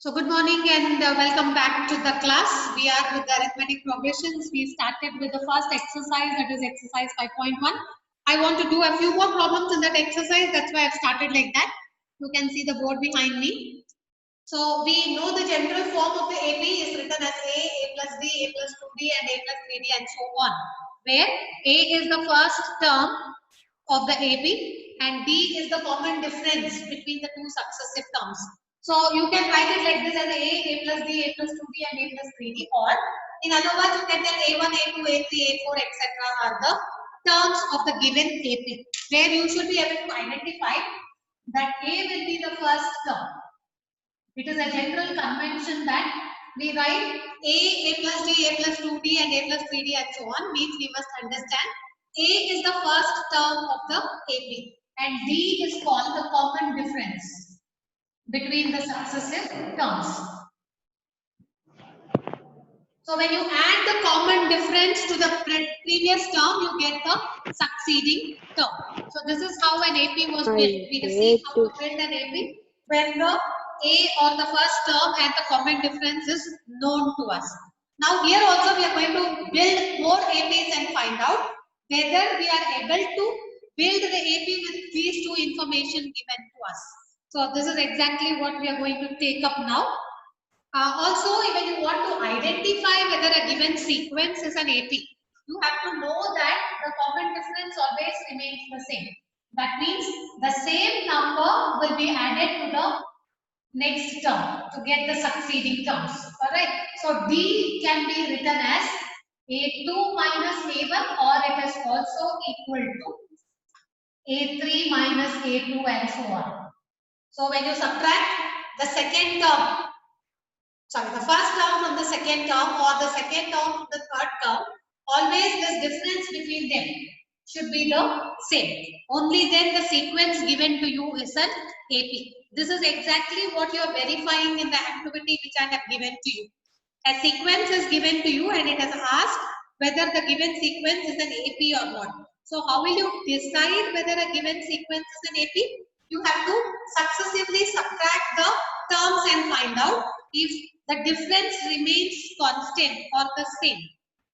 So good morning and welcome back to the class. We are with the arithmetic progressions. We started with the first exercise, that is exercise 5.1. I want to do a few more problems in that exercise. That's why I've started like that. You can see the board behind me. So we know the general form of the AP is written as A plus B, A plus 2B and A plus 3D and so on. Where A is the first term of the AP and D is the common difference between the two successive terms. So you can write it like this as A plus B, A plus 2B and A plus 3D, or in other words you can tell A1, A2, A3, A4 etc. are the terms of the given AP, where you should be able to identify that A will be the first term. It is a general convention that we write A plus D, A plus 2D and A plus 3D and so on, means we must understand A is the first term of the AP and D is called the common difference between the successive terms. So when you add the common difference to the previous term, you get the succeeding term. So this is how an AP was built. We will see how to build an AP when the A or the first term and the common difference is known to us. Now here also we are going to build more APs and find out whether we are able to build the AP with these two information given to us. So this is exactly what we are going to take up now. Also, when you want to identify whether a given sequence is an AP, you have to know that the common difference always remains the same. That means the same number will be added to the next term to get the succeeding terms. Alright. So D can be written as A2 minus A1, or it is also equal to A3 minus A2 and so on. So when you subtract the second term, the first term from the second term or the second term from the third term, always this difference between them should be the same. Only then the sequence given to you is an AP. This is exactly what you are verifying in the activity which I have given to you. A sequence is given to you and it has asked whether the given sequence is an AP or not. So how will you decide whether a given sequence is an AP? You have to successively subtract the terms and find out if the difference remains constant or the same.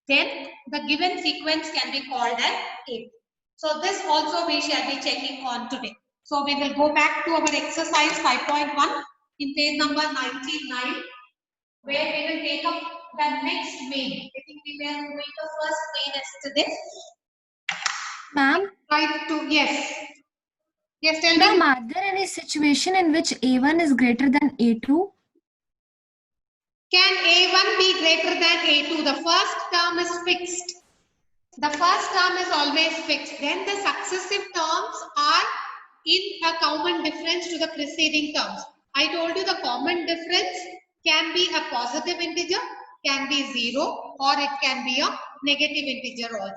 Then the given sequence can be called as AP. So this also we shall be checking on today. So we will go back to our exercise 5.1 in page number 99, where we will take up the next main. I think we were doing the first main yesterday. Ma'am? Right to, yes. Yes, tell me. Ma'am, are there any situation in which A1 is greater than A2? Can A1 be greater than A2? The first term is fixed. The first term is always fixed. Then the successive terms are in a common difference to the preceding terms. I told you the common difference can be a positive integer, can be 0, or it can be a negative integer also.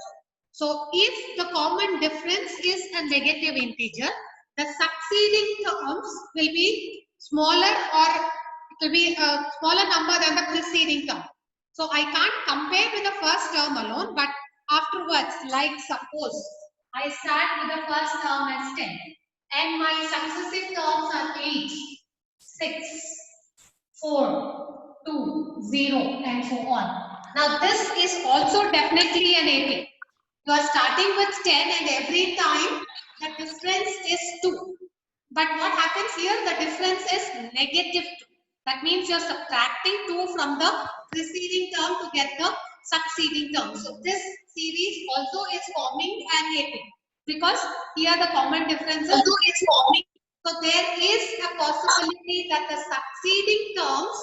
So if the common difference is a negative integer, the succeeding terms will be smaller, or it will be a smaller number than the preceding term. So I can't compare with the first term alone, but afterwards, like suppose I start with the first term as 10 and my successive terms are 8, 6, 4, 2, 0 and so on. Now this is also definitely an AP. You are starting with 10 and every time the difference is 2. But what happens here? The difference is negative 2. That means you are subtracting 2 from the preceding term to get the succeeding term. So this series also is forming an AP because here the common difference is forming. So there is a possibility that the succeeding terms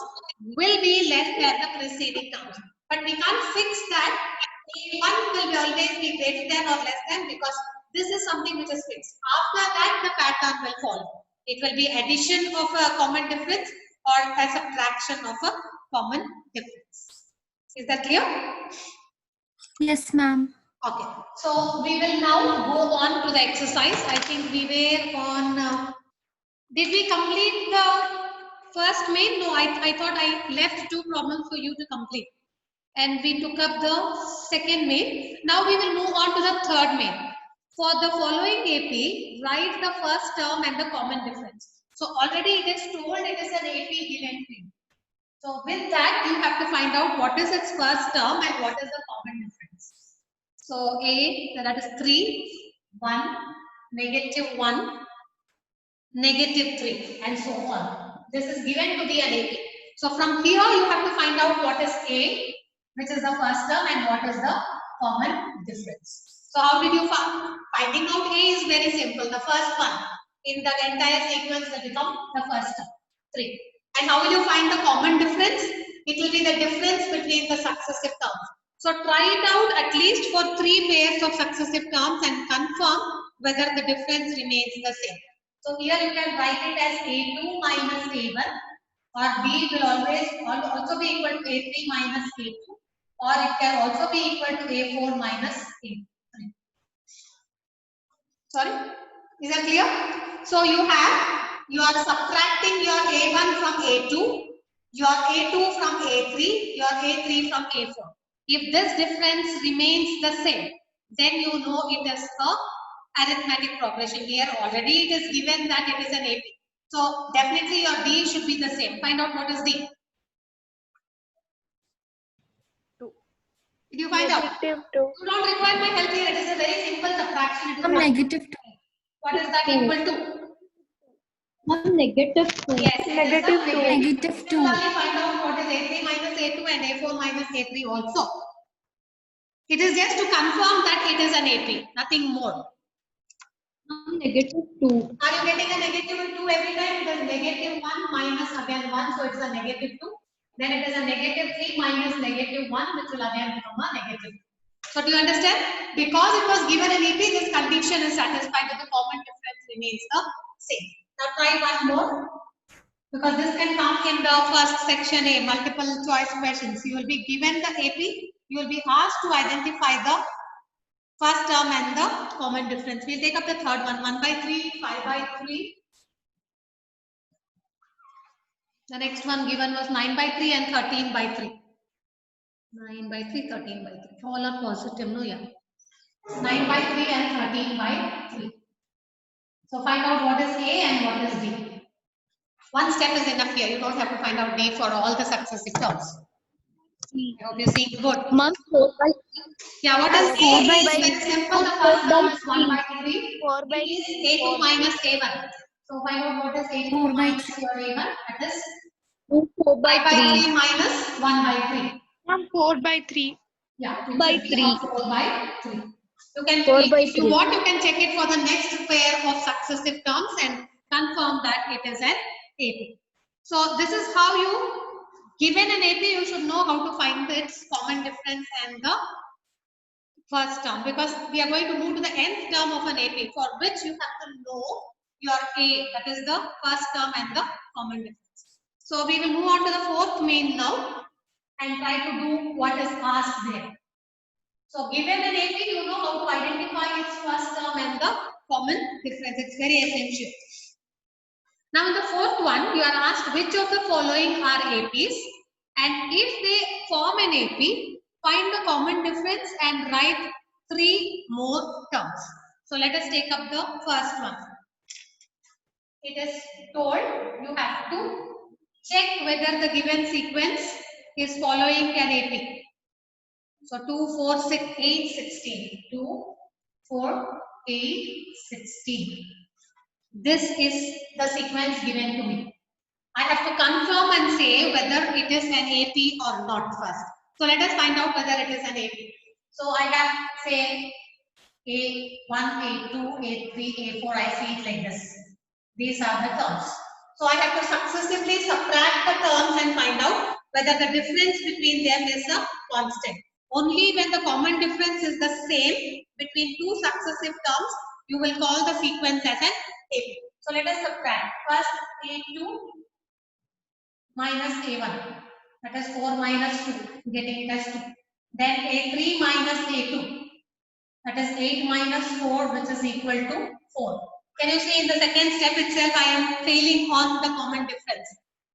will be less than the preceding terms. But we can't fix that. A1 will always be greater than or less than, because this is something which is fixed. After that, the pattern will follow. It will be addition of a common difference or a subtraction of a common difference. Is that clear? Yes, ma'am. Okay. So we will now go on to the exercise. I think we were on. Did we complete the first main? No, I thought I left 2 problems for you to complete. And we took up the second main. Now we will move on to the third main. For the following AP, write the first term and the common difference. So already it is told it is an AP given to you. So with that, you have to find out what is its first term and what is the common difference. So A, that is 3, 1, -1, -3, and so on. This is given to be an AP. So from here, you have to find out what is A, which is the first term, and what is the common difference. So how did you find? Finding out A is very simple. The first one in the entire sequence will become the first term, 3. And how will you find the common difference? It will be the difference between the successive terms. So try it out at least for 3 pairs of successive terms and confirm whether the difference remains the same. So here you can write it as A2 minus A1, or B will always also be equal to A3 minus A2, or it can also be equal to A4 minus A3. Sorry, is that clear? So you are subtracting your A1 from A2, your A2 from A3, your A3 from A4. If this difference remains the same, then you know it is a arithmetic progression. Here already it is given that it is an AP. So definitely your D should be the same. Find out what is D. 2. Did you find out? -2. You don't require my help here. It is a very simple subtraction. It is Ma'am, -2. what is that equal to? Ma'am, -2. Yes, -2. -2. You only find out what is A3 minus A2 and A4 minus A3 also. It is just to confirm that it is an AP, nothing more. -2. Are you getting a -2 every time? It is -1 minus again 1, so it's a -2. Then it is a -3 minus -1, which will again become a -2. So do you understand? Because it was given an AP, this condition is satisfied that the common difference remains the same. Now try one more. Because this can come in the first section A, multiple choice questions. You will be given the AP, you will be asked to identify the first term and the common difference. We'll take up the third one, 1/3, 5/3. The next one given was 9/3 and 13/3. 9/3, 13/3. All are positive, no? Yeah. 9/3 and 13/3. So find out what is A and what is D. One step is enough here. You don't have to find out D for all the successive terms. I hope you see good. Ma'am, 4/3. Yeah, what is A? Is very simple. The first term is 1/3. 4/3. It is A2 minus A1. So find out what is A2 minus your A1. That is 5/3 minus 1/3. Ma'am, 4/3. Yeah, 4/3. 4/3. You can, 4/3. if you want, you can check it for the next pair of successive terms and confirm that it is an AP. So this is how you, given an AP, you should know how to find its common difference and the first term, because we are going to move to the nth term of an AP, for which you have to know your A, that is the first term and the common difference. So we will move on to the fourth main now and try to do what is asked there. So given an AP, you know how to identify its first term and the common difference. It's very essential. Now in the fourth one, you are asked which of the following are APs, and if they form an AP, find the common difference and write 3 more terms. So let us take up the first one. It is told you have to check whether the given sequence is following an AP. So 2, 4, 6, 8, 16. 2, 4, 8, 16. This is the sequence given to me. I have to confirm and say whether it is an AP or not first. So let us find out whether it is an AP. So I have, say, A1, A2, A3, A4. I see it like this. These are the terms. So I have to successively subtract the terms and find out whether the difference between them is a constant. Only when the common difference is the same between two successive terms, you will call the sequence as an AP. So let us subtract. First A2 minus A1. That is 4 minus 2, getting it as 2. Then A3 minus A2. That is 8 minus 4, which is equal to 4. Can you see in the second step itself, I am failing on the common difference.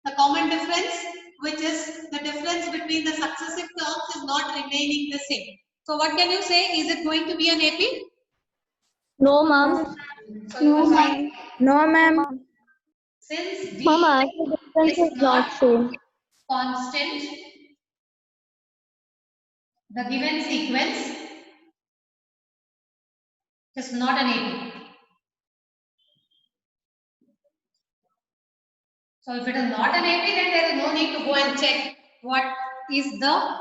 The common difference, which is the difference between the successive terms, is not remaining the same. So what can you say? Is it going to be an AP? No, ma'am. So you will write, No, ma'am. since D Mama, the difference is not same. constant, the given sequence is not an AP. So if it is not an AP, then there is no need to go and check what is the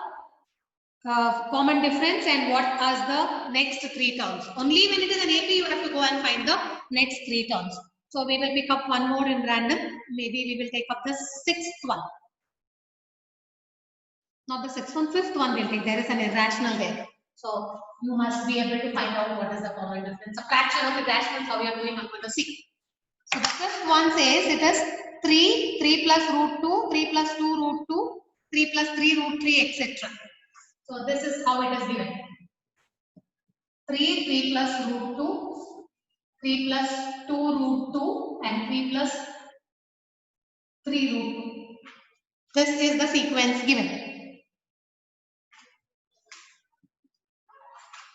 common difference and what are the next three terms. Only when it is an AP, you have to go and find the next three terms. So we will pick up one more in random. Maybe we will take up the sixth one. Not the sixth one, fifth one we'll take. There is an irrational there. So you must be able to find out what is the common difference. A fraction of irrationals, how we are doing, I'm going to see. So the first one says it is 3 plus root 2, 3 plus 2 root 2, 3 plus 3 root 3, etc. So this is how it is given. 3 plus root 2, 3 plus 2 root 2 and 3 plus 3 root 2. This is the sequence given.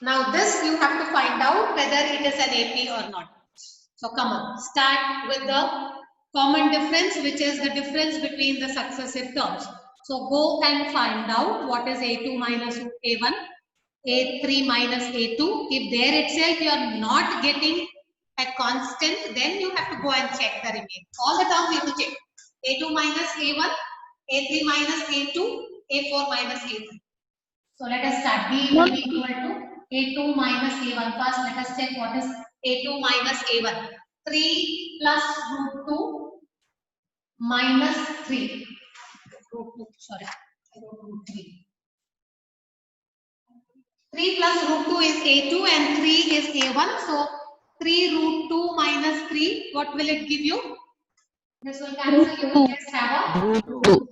Now this you have to find out whether it is an AP or not. So come on, start with the common difference, which is the difference between the successive terms. So go and find out what is A2 minus A1, A3 minus A2. If there itself you are not getting a constant, then you have to go and check the remaining. All the terms you have to check. A2 minus A1, A3 minus A2, A4 minus A3. So let us start. B will be equal to A2 minus A1. First, let us check what is A2 minus A1. 3 plus root 2 minus 3. Root 2, sorry. Root 3. 3 plus root 2 is A2 and 3 is A1. So 3 root 2 minus 3, what will it give you? This will cancel. You will just have a root 2.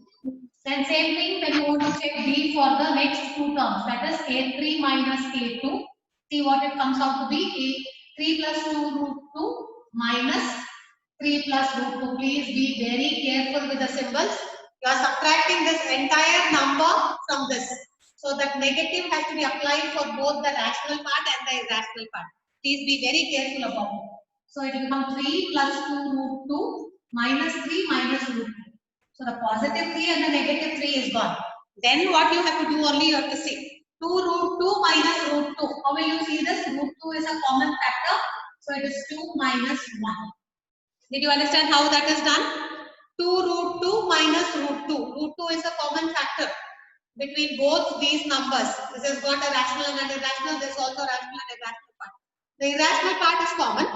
Then same thing when you want to check B for the next two terms, that is A3 minus A2. See what it comes out to be. A3 plus 2 root 2 minus 3 plus root 2. Please be very careful with the symbols. You are subtracting this entire number from this. So that negative has to be applied for both the rational part and the irrational part. Please be very careful about it. So it will become 3 plus 2 root 2 minus 3 minus root 2. So the positive 3 and the negative 3 is gone. Then what you have to do only, you have to see 2 root 2 minus root 2. How will you see this? Root 2 is a common factor. So it is 2 minus 1. Did you understand how that is done? 2 root 2 minus root 2. Root 2 is a common factor between both these numbers. This has got a rational and an irrational. This is also rational and irrational part. The irrational part is common.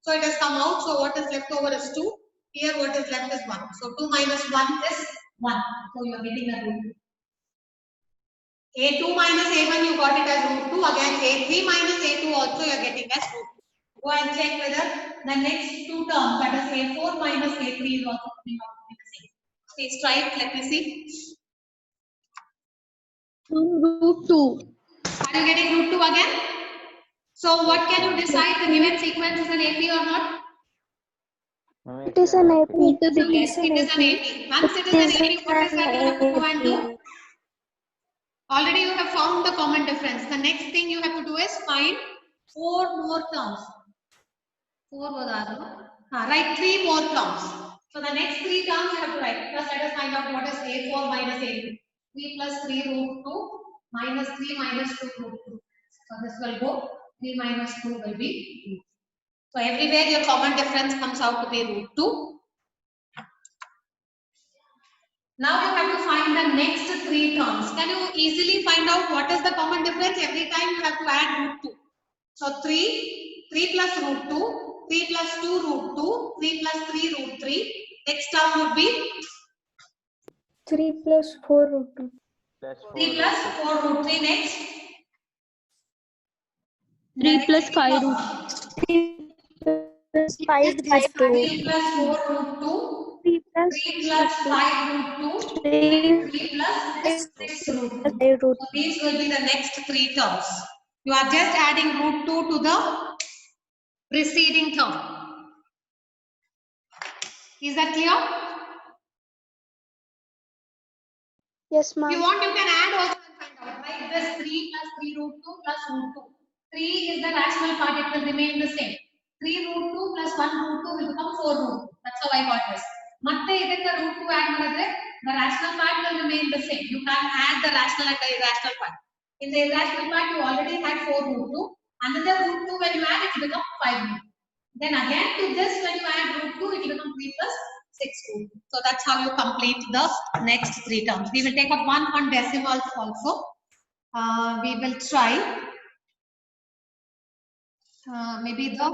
So it has come out. So what is left over is 2. Here what is left is 1. So 2 minus 1 is 1. So you are getting a root 2. A2 minus A1 you got it as root 2. Again A3 minus A2 also you are getting as root 2. Go and check whether the next two terms, that is A4 minus A3 is also coming out to be the same. Please try it. Let me see. Root 2. Are you getting root 2 again? So what can you decide, the given sequence is an AP or not? It is an AP. Yes, it is an AP. Once it is an AP, what is that you have to go and do? Already you have found the common difference. The next thing you have to do is find 4 more terms. 4 was other. Write 3 more terms. So the next 3 terms you have to write. First let us find out what is A4 minus A2. 3 plus 3 root 2 minus 3 minus 2 root 2. So this will go. 3 minus 2 will be 2. So everywhere your common difference comes out to be root 2. Now you have to find the next 3 terms. Can you easily find out what is the common difference? Every time you have to add root 2. So 3 plus root 2, 3 plus 2 root 2, 3 plus 3 root 3. Next term would be 3 plus 4 root 2. 3 plus 4 root 3. Next 3 plus 5 root 3 plus 5 root 2. 3 plus 4 root 2. 3 plus 3 plus 5 root 2. 3 3 plus 6 root 2. 5 root. So these will be the next 3 terms. You are just adding root 2 to the preceding term. Is that clear? Yes, If you ma'am. want, you can add also and find out. Right? This 3 plus 3 root 2 plus root 2. 3 is the rational part, it will remain the same. 3 root 2 plus 1 root 2 will become 4 root 2. That's how I got this. Matte idekka root 2 add madidre the rational part will remain the same. You can't add the rational and the irrational part. In the irrational part, you already had 4 root 2. Another root 2, when you add, it will become 5 root 2. Then again to this, when you add root 2, it will become 3 plus 6 root 2. So that's how you complete the next 3 terms. We will take up one on decimals also. We will try maybe the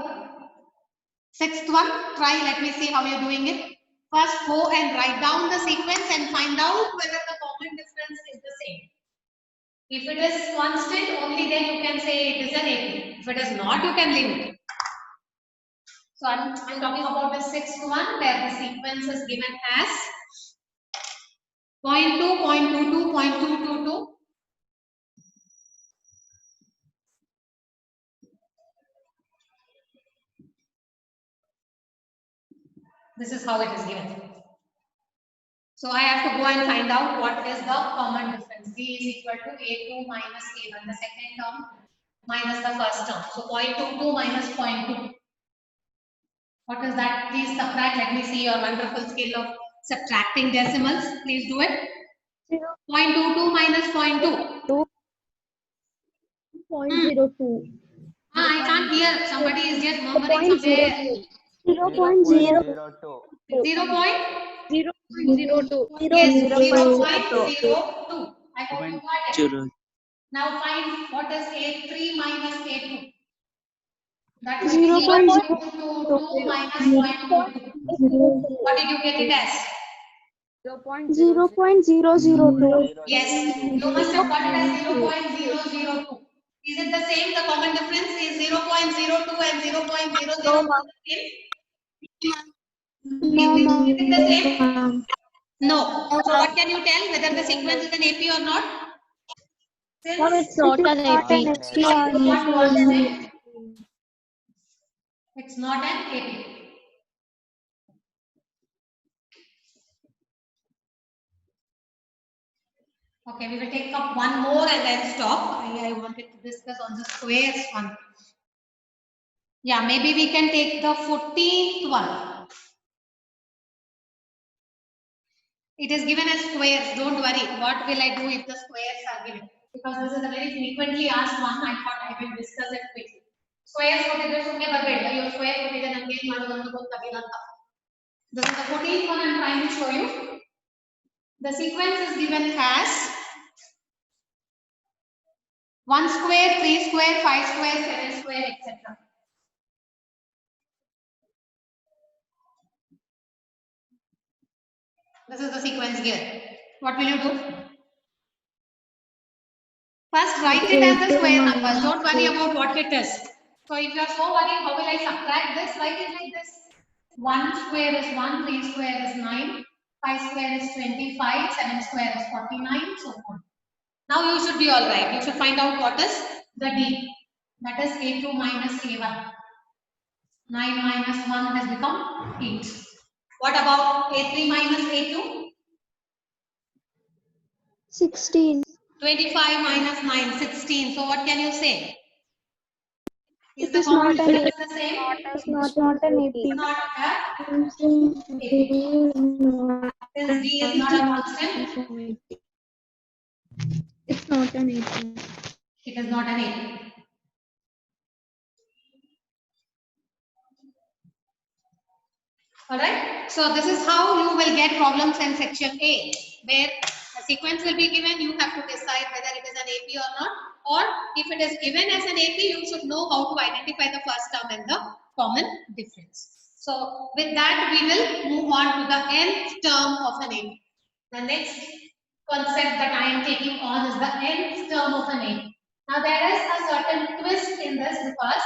6th one. Try, let me see how you're doing it. First, go and write down the sequence and find out whether the common difference is the same. If it is constant, only then you can say it is an AP. If it is not, you can leave it. So I'm talking about the 6th one where the sequence is given as 0.2, 0.22, 0.222. This is how it is given. So I have to go and find out what is the common difference. B is equal to A2 minus A1, the second term minus the first term. So 0.22 minus 0.2. What is that? Please subtract. Let me see your wonderful skill of subtracting decimals. Please do it. 0.22 minus 0.2. 0.02. I can't hear. Somebody is just murmuring somewhere. 0.02. 0.02. 0.02. Yes, 0.02. I hope you got it. Now find what is A3 minus A2. That is 0.22 minus 0.22. What did you get it as? 0.002. Yes, you must have got it as 0.002. Is it the same? The common difference is 0.02 and 0.00 the same? Is it the same? No. So what can you tell whether the sequence is an AP or not? No, it's not an AP. It's not constant. It's not an AP. Okay, we will take up one more and then stop. I wanted to discuss on the squares one. Yeah, maybe we can take the 14th one. It is given as squares. Don't worry. What will I do if the squares are given? Because this is a very frequently asked one. I thought I will discuss it quickly. Squares ಕೊಟ್ಟಿದ್ರೆ ಸುಮ್ಮನೆ ಬರಬೇಡಿ. ಅಯ್ಯೋ square ಕೊಟ್ಟಿದೆ ನನಗೆ ಏನು ಮಾಡೋದು ಅಂತ ಗೊತ್ತಾಗಿಲ್ಲ ಅಂತ. This is the 14th one I'm trying to show you. The sequence is given as 1 square, 3 square, 5 square, 7 square, etc. This is the sequence given. What will you do? First, write it as the square numbers. Don't worry about what it is. So, if you are so worried, how will I subtract this? Write it like this. 1 square is 1, 3 square is 9, 5 square is 25, 7 square is 49, so on. Now, you should be all right. You should find out what is the D. That is A2 minus A1. 9 minus 1 has become 8. What about A3 minus A2? 16. 25 minus 9, 16. So what can you say? Is It the is common not an difference the same? It's not an AP. It's not a Since D is not a constant, It's not an AP. it is not an AP. Alright, so this is how you will get problems in section A, where a sequence will be given, you have to decide whether it is an AP or not, or if it is given as an AP, you should know how to identify the first term and the common difference. So with that, we will move on to the nth term of an AP. The next concept that I am taking on is the nth term of an AP. Now there is a certain twist in this because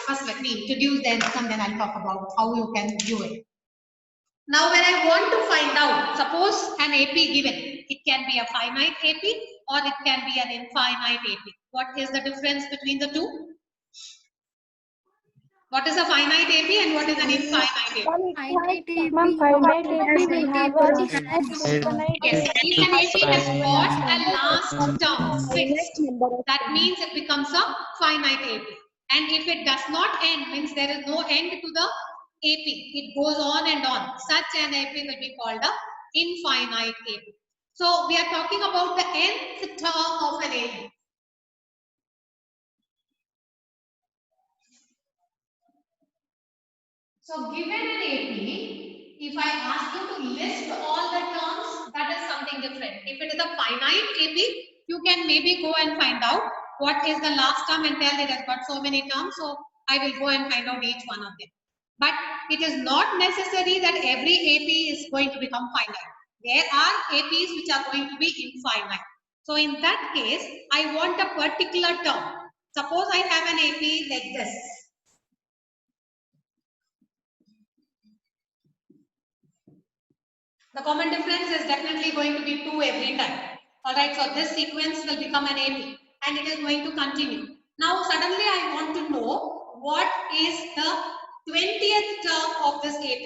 first let me introduce them and then I'll talk about how you can view it. Now when I want to find out, suppose an AP given, it can be a finite AP or it can be an infinite AP. What is the difference between the two? What is a finite AP and what is an infinite AP? Ma'am, finite AP will have a Yes, if an AP has got a last term fixed, that means it becomes a finite AP. And if it does not end, means there is no end to the AP, it goes on and on. Such an AP will be called a infinite AP. So we are talking about the nth term of an AP. So given an AP, if I ask you to list all the terms, that is something different. If it is a finite AP, you can maybe go and find out what is the last term and tell it has got so many terms. So I will go and find out each one of them. But it is not necessary that every AP is going to become finite. There are APs which are going to be infinite. So in that case, I want a particular term. Suppose I have an AP like this. The common difference is definitely going to be 2 every time. Alright, so this sequence will become an AP and it is going to continue. Now suddenly I want to know what is the 20th term of this AP.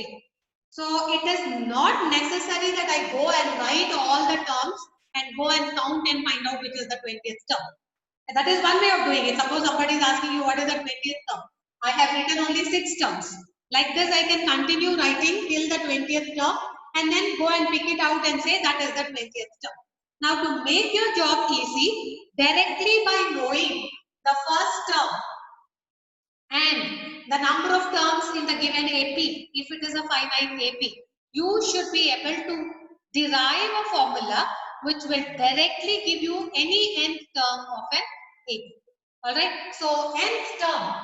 So it is not necessary that I go and write all the terms and go and count and find out which is the 20th term. That is one way of doing it. Suppose somebody is asking you what is the 20th term. I have written only 6 terms. Like this I can continue writing till the 20th term and then go and pick it out and say that is the 20th term. Now to make your job easy, directly by knowing the first term and the number of terms in the given AP, if it is a finite AP, you should be able to derive a formula which will directly give you any nth term of an AP. Alright, so nth term,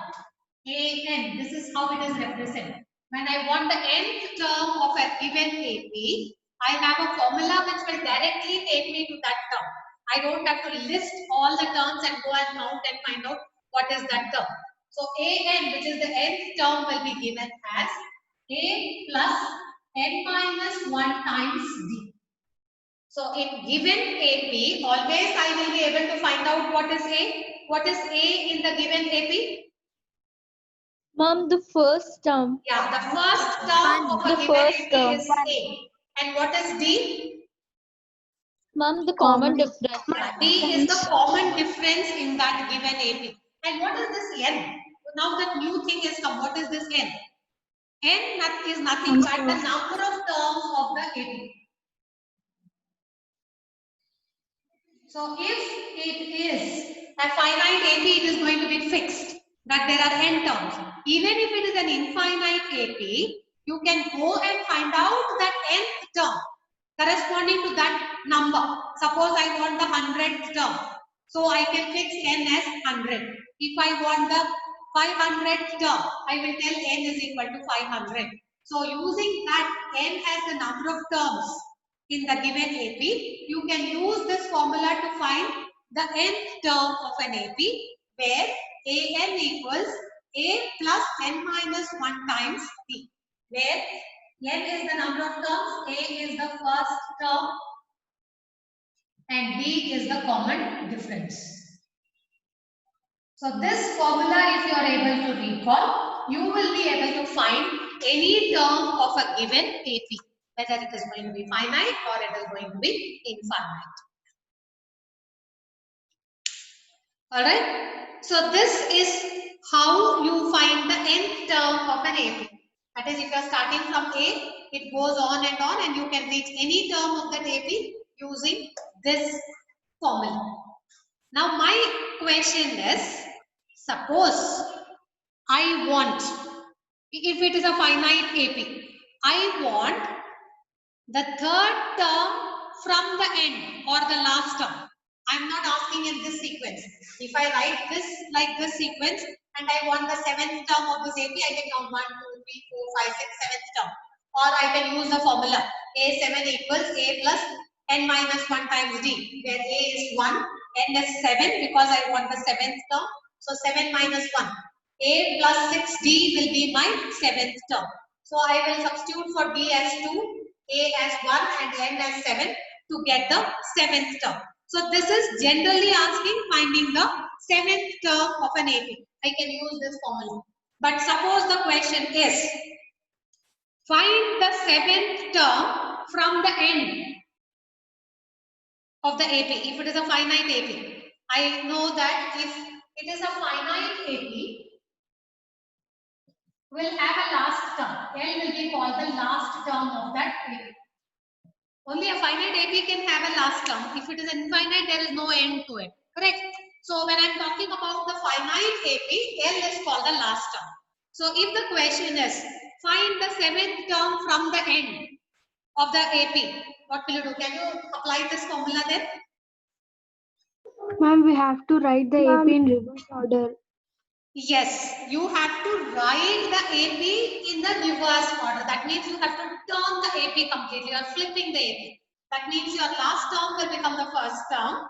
AN, this is how it is represented. When I want the nth term of a given AP, I have a formula which will directly take me to that term. I don't have to list all the terms and go and count and find out what is that term. So AN, which is the nth term, will be given as A plus n minus 1 times D. So in given AP, always I will be able to find out what is A. What is A in the given AP? Ma'am, the first term. Yeah, the first term of a The given first AP term. is A. And what is D? Ma'am, the common difference. Yeah, D is the common difference in that given AP. And what is this N? Now that new thing has come. What is this N? N is nothing but the number of terms of the AP. So if it is a finite AP, it is going to be fixed that there are n terms. Even if it is an infinite AP, you can go and find out that nth term corresponding to that number. Suppose I want the 100th term. So I can fix n as 100. If I want the 500th term, I will tell n is equal to 500. So using that n as the number of terms in the given AP, you can use this formula to find the nth term of an AP where AN equals A plus n minus 1 times D, where n is the number of terms, A is the first term and D is the common difference. So this formula, if you are able to recall, you will be able to find any term of a given AP, whether it is going to be finite or it is going to be infinite. Alright, so this is how you find the nth term of an AP. That is, if you are starting from A, it goes on and you can reach any term of that AP using this formula. Now my question is, suppose I want, if it is a finite AP, I want the third term from the end or the last term. I am not asking in this sequence. If I write this like this sequence and I want the 7th term of this AP, I can count 1, 2, 3, 4, 5, 6, 7th term. Or I can use the formula A7 equals A plus n minus 1 times D, where A is 1, n is 7 because I want the 7th term. So 7 minus 1. A plus 6D will be my 7th term. So I will substitute for D as 2, A as 1 and N as 7 to get the 7th term. So this is generally asking finding the 7th term of an AP. I can use this formula. But suppose the question is, find the 7th term from the end of the AP. If it is a finite AP, I know that if it is a finite AP, will have a last term. L will be called the last term of that AP. Only a finite AP can have a last term. If it is infinite, there is no end to it. Correct? So when I'm talking about the finite AP, L is called the last term. So if the question is, find the seventh term from the end of the AP, what will you do? Can you apply this formula then? Ma'am, we have to write the AP in reverse order. Yes, you have to write the AP in the reverse order. That means you have to turn the AP completely. You are flipping the AP. That means your last term will become the first term.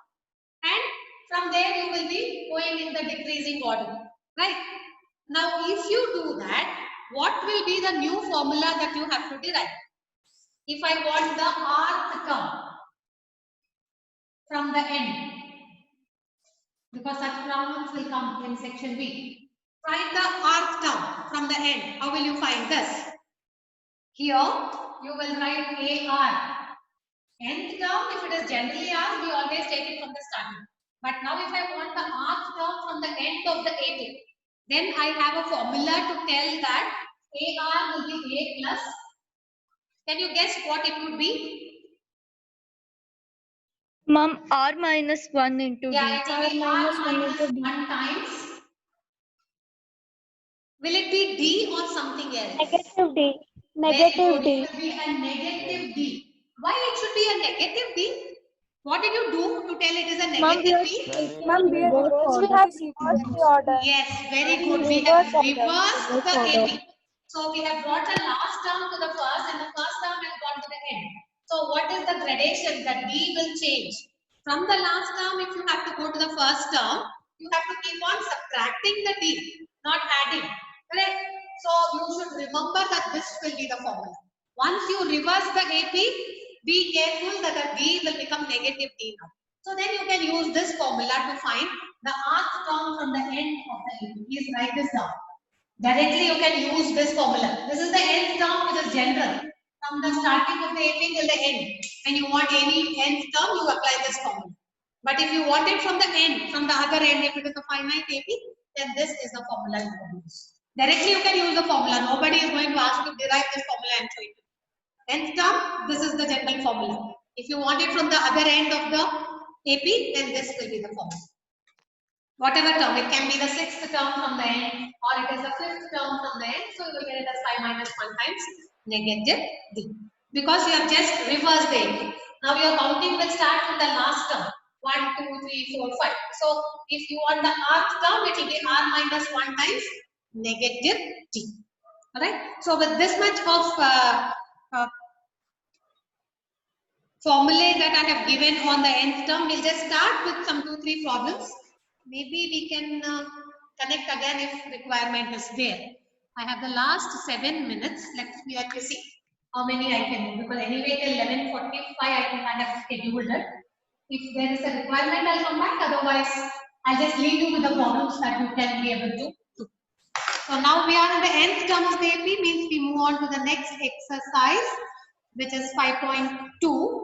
And from there you will be going in the decreasing order. Right? Now, if you do that, what will be the new formula that you have to derive? If I want the rth term from the end, because such problems will come in section B. Find the rth term from the end. How will you find this? Here, you will write AR. Nth term, if it is generally asked, we always take it from the starting. But now if I want the rth term from the end of the AP, then I have a formula to tell that AR will be A plus. Can you guess what it would be? Ma'am, R minus 1 into D. Yeah, it will be R minus 1 times. Will it be D or something else? Negative D. Very good. Negative D. It will be a negative D. Why it should be a negative D? What did you do to tell it is a negative D? Ma'am, we are Because we have reversed the order. Yes, very good. We Reverse have order. reversed Reverse the order. AP. So we have brought the last term to the first and the first term has gone to the end. So what is the gradation that D will change? From the last term, if you have to go to the first term, you have to keep on subtracting the D, not adding. Correct? So you should remember that this will be the formula. Once you reverse the AP, be careful that the D will become negative D now. So then you can use this formula to find the rth term from the end of the AP. Please write this down. Directly you can use this formula. This is the nth term which is general. From the starting of the AP till the end. When you want any nth term, you apply this formula. But if you want it from the end, from the other end, if it is a finite AP, then this is the formula you can use. Directly you can use the formula. Nobody is going to ask you to derive this formula and show it. Nth term, this is the general formula. If you want it from the other end of the AP, then this will be the formula. Whatever term, it can be the sixth term from the end or it is the fifth term from the end. So you will get it as 5 minus 1 times negative D. Because you have just reversed the AP. Now your counting will start from the last term. 1, 2, 3, 4, 5. So if you want the rth term, it will be R minus 1 times negative D. Alright. So with this much of formulae that I have given on the nth term, we'll just start with some 2-3 problems. Maybe we can connect again if requirement is there. I have the last 7 minutes. Let me see how many I can do, because anyway till 11:45 I can kind of schedule it. If there is a requirement, I'll come back. Otherwise, I'll just leave you with the problems that you can be able to do. So now we are in the nth term of the AP, means we move on to the next exercise, which is 5.2.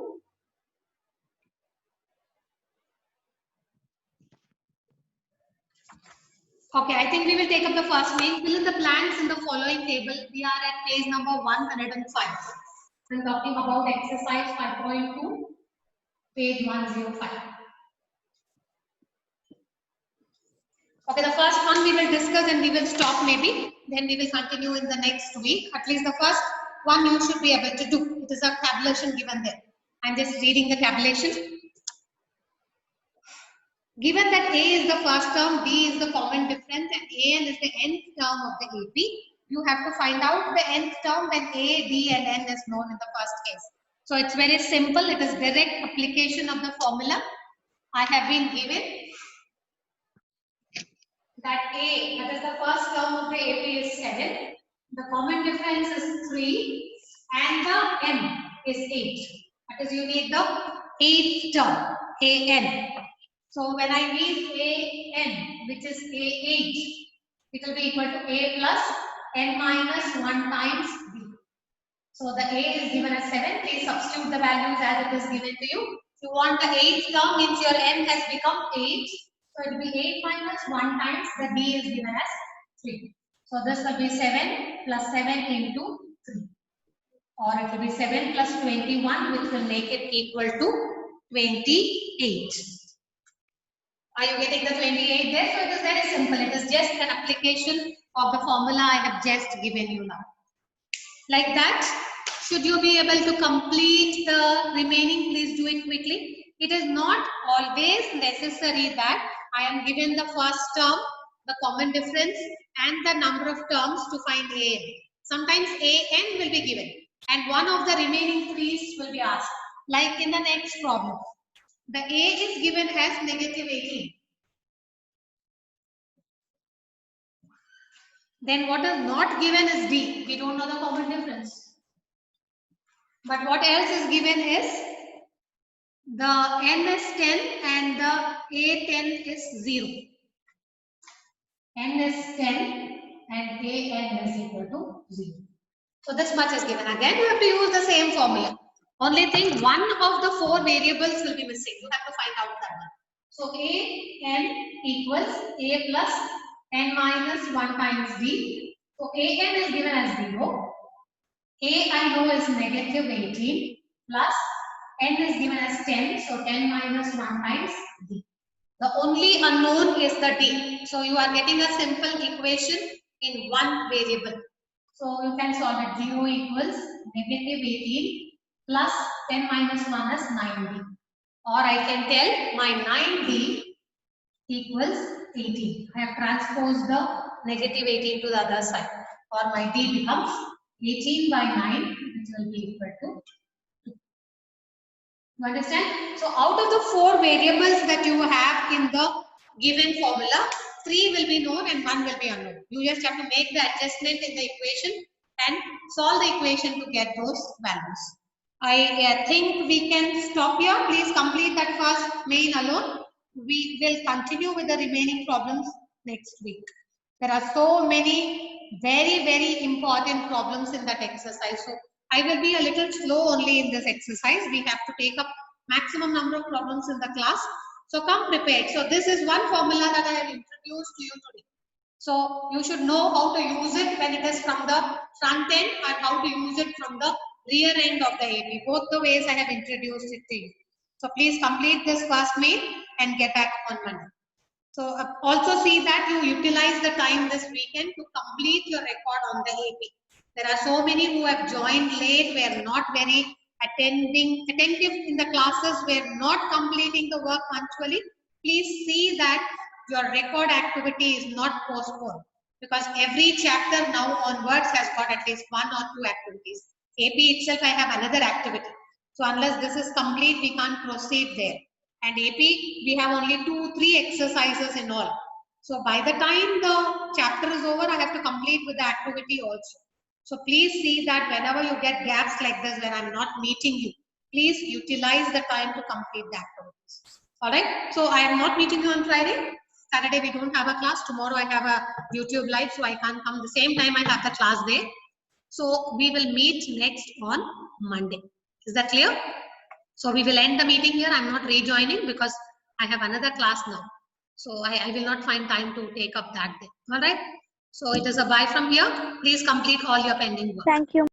Okay, I think we will take up the first main. Fill in the blanks in the following table. We are at page number 105. I'm talking about exercise 5.2, page 105. Okay, the first one we will discuss and we will stop maybe. Then we will continue in the next week. At least the first one you should be able to do. It is a tabulation given there. I'm just reading the tabulation. Given that A is the first term, B is the common difference, and AN is the nth term of the AP, you have to find out the nth term when A, B, and N is known in the first case. So it's very simple. It is direct application of the formula. I have been given that A, that is the first term of the AP, is 7. The common difference is 3, and the N is 8. That is, you need the 8th term, AN. So when I need AN, which is A8, it will be equal to A plus N minus 1 times B. So the A is given as 7. Please substitute the values as it is given to you. If you want the 8th term, means your N has become 8. So it will be 8 minus 1 times the B is given as 3. So this will be 7 plus 7 into 3. or it will be 7 plus 21, which will make it equal to 28. Are you getting the 28 there? So it is very simple. It is just an application of the formula I have just given you now. Like that, should you be able to complete the remaining, please do it quickly. It is not always necessary that I am given the first term, the common difference, and the number of terms to find an. Sometimes an will be given, and one of the remaining threes will be asked. Like in the next problem, the a is given as negative 18. Then what is not given is d. We don't know the common difference. But what else is given is the n is 10 and the a10 is 0. N is 10 and an is equal to 0. So this much is given. Again, you have to use the same formula. Only thing, one of the 4 variables will be missing. You have to find out that one. So an equals a plus n minus 1 times d. So an is given as 0. A I know is negative 18 plus n is given as 10. So 10 minus 1 times d. The only unknown is the d. So you are getting a simple equation in one variable. So you can solve it. 0 equals negative 18 plus 10 minus 1 is 9d. Or I can tell my 9d equals 18. I have transposed the negative 18 to the other side. Or my d becomes 18 by 9, which will be equal to 2. You understand? So out of the 4 variables that you have in the given formula, 3 will be known and 1 will be unknown. You just have to make the adjustment in the equation and solve the equation to get those values. I think we can stop here. Please complete that first main alone. We will continue with the remaining problems next week. There are so many very important problems in that exercise. So I will be a little slow only in this exercise. We have to take up maximum number of problems in the class. So come prepared. So this is one formula that I have introduced to you today. So you should know how to use it when it is from the front end and how to use it from the rear end of the AP. Both the ways I have introduced it to you. So please complete this first main and get back on Monday. So also see that you utilize the time this weekend to complete your record on the AP. There are so many who have joined late, were not very attentive in the classes, were not completing the work punctually. Please see that your record activity is not postponed, because every chapter now onwards has got at least 1 or 2 activities. AP itself I have another activity. So unless this is complete, we can't proceed there. And AP, we have only 2-3 exercises in all. So by the time the chapter is over, I have to complete with the activity also. So please see that whenever you get gaps like this where I'm not meeting you, please utilize the time to complete the activities. Alright, so I am not meeting you on Friday. Saturday we don't have a class. Tomorrow I have a YouTube live, so I can't come the same time I have the class there. So we will meet next on Monday. Is that clear? So we will end the meeting here. I'm not rejoining because I have another class now. So I will not find time to take up that day. All right. So it is a bye from here. Please complete all your pending work. Thank you.